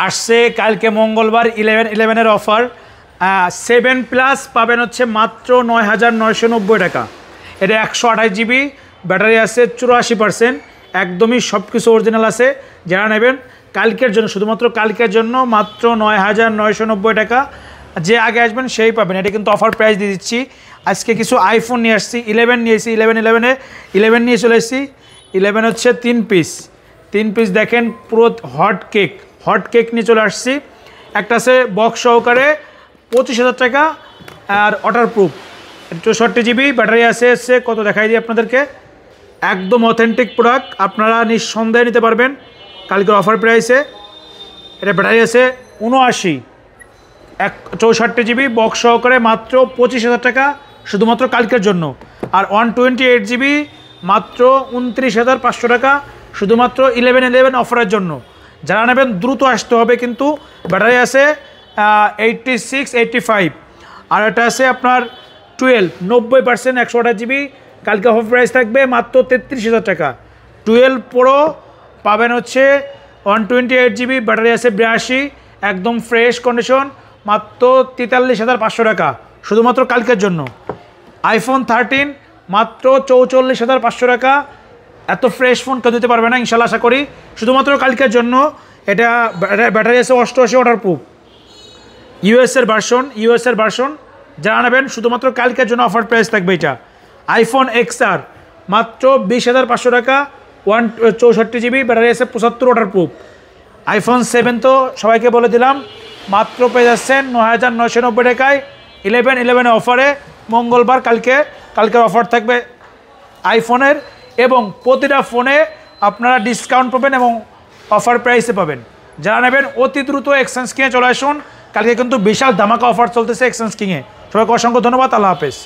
আসছে কালকে মঙ্গলবার 11/11 অফার 7+ পাবেন হচ্ছে মাত্র 9,990 টাকা। এটা 128 জিবি ব্যাটারি আছে, 84%, একদমই সব কিছু অরিজিনাল আছে। যারা নেবেন কালকের জন্য, শুধুমাত্র কালকের জন্য মাত্র 9,990 টাকা। যে আগে আসবেন সেই পাবেন। এটা কিন্তু অফার প্রাইস দিয়ে দিচ্ছি। আজকে কিছু আইফোন নিয়ে আসছি, 11 নিয়েছি, 11 নিয়ে চলে এসেছি। 11 হচ্ছে 3 পিস দেখেন, পুরো হট কেক নিয়ে চলে আসছি। একটা আছে বক্স সহকারে 25,000 টাকা আর ওয়াটারপ্রুফ, 64 জিবি ব্যাটারি আছে। কত দেখাই দিই আপনাদেরকে, একদম অথেন্টিক প্রোডাক্ট, আপনারা নিঃসন্দেহে নিতে পারবেন কালকের অফার প্রাইসে। এটা ব্যাটারি আছে 79, 64 জিবি বক্স সহকারে মাত্র 25,000 টাকা শুধুমাত্র কালকের জন্য। আর 128 জিবি মাত্র 29,500 টাকা শুধুমাত্র 11/11 অফারের জন্য। যারা নেবেন দ্রুত আসতে হবে, কিন্তু ব্যাটারি আছে 86, 85। আর এটা আছে আপনার 90%, 128 জিবি। কালকে অফার প্রাইস থাকবে মাত্র 33,000 টাকা। 12 প্রো পাবেন হচ্ছে 128 জিবি ব্যাটারি আছে 82, একদম ফ্রেশ কন্ডিশন, মাত্র 43,500 টাকা শুধুমাত্র কালকের জন্য। আইফোন 13 মাত্র 44,500 টাকা। এত ফ্রেশ ফোন কেউ দিতে পারবে না ইনশাল্লাহ, আশা করি, শুধুমাত্র কালকের জন্য। এটা ব্যাটারি আছে 88, ওয়াটারপ্রুফ, ইউএসের ভার্সন। যারা নেবেন শুধুমাত্র কালকের জন্য অফার প্রাইস থাকবে এটা। আইফোন XR মাত্র 20,500 টাকা, 64 জিবি ব্যাটারি আছে 75, ওয়াটারপ্রুফ। আইফোন 7 তো সবাইকে বলে দিলাম, মাত্র পেয়ে যাচ্ছেন 9,990 টাকায় 11/11 অফারে। মঙ্গলবার কালকের অফার থাকবে আইফোনের, এবং প্রতিটা ফোনে আপনারা ডিসকাউন্ট পাবেন এবং অফার প্রাইসে পাবেন। যারা নেবেন অতি দ্রুত এক্সচেঞ্জ কিংয়ে চলে আসুন। কালকে কিন্তু বিশাল ধামাকা অফার চলতেছে এক্সচেঞ্জ কিংয়ে। সবাইকে অসংখ্য ধন্যবাদ, আল্লাহ হাফেজ।